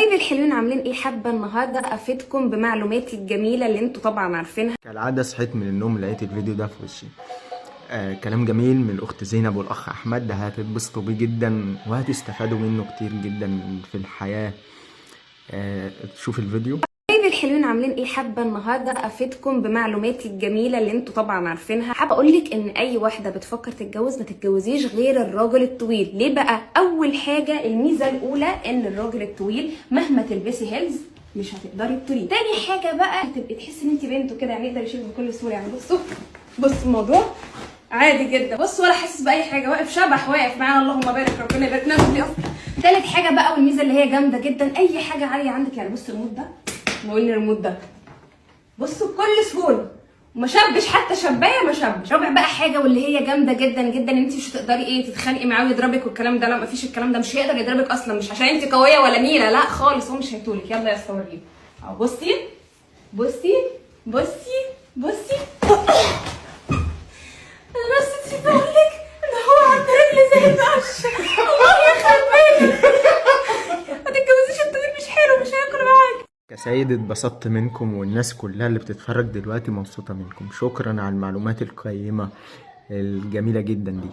حبايبي الحلوين عاملين ايه؟ حابه النهارده افيدكم بمعلوماتي الجميله اللي انتوا طبعا عارفينها. كالعادة صحيت من النوم لقيت الفيديو ده في وشي. كلام جميل من الأخت زينب والأخ أحمد، ده هتتبسطوا بيه جدا وهتستفادوا منه كتير جدا في الحياة. تشوف الفيديو. حبايبي الحلوين عاملين ايه؟ حابه النهارده افيدكم بمعلوماتي الجميله اللي انتوا طبعا عارفينها. حابه اقولك ان اي واحده بتفكر تتجوز ما تتجوزيش غير الراجل الطويل. ليه بقى؟ اول حاجه الميزه الاولى ان الراجل الطويل مهما تلبسي هيلز مش هتقدري تطولي. تاني حاجه بقى هتبقي تحسي ان انت بنت كده، يعني يقدر يشيلك بكل سهوله. يعني بصوا الموضوع عادي جدا. بص ولا حاسس باي حاجه، واقف شبح واقف معانا، اللهم بارك ربنا يبارك لنا في اصلا. تالت حاجه بقى والميزه اللي هي جامده جدا، اي حاجه عاليه عندك. يعني بص الريموت ده، بقول الريموت ده بصوا بكل سهوله ما شبش، حتى شبايه ما شبش. رابع بقى حاجه واللي هي جامده جدا جدا، انت مش هتقدري تتخانقي معاه ويضربك والكلام ده. لا مفيش الكلام ده، مش هيقدر يضربك اصلا، مش عشان انت قويه ولا نيله، لا خالص، هو مش هيطولك. يلا يا اسطى وريني اهو. بصي بصي بصي بصي انا بس نسيت اقول لك ان هو عنده رجل زي القش. الله يخرب بيتك. ما تتجوزيش الطويل، مش حلو، مش هياكل معاك. كسيد اتبسطت منكم، والناس كلها اللي بتتفرج دلوقتي مبسوطة منكم. شكرا على المعلومات القيمة الجميلة جدا دي.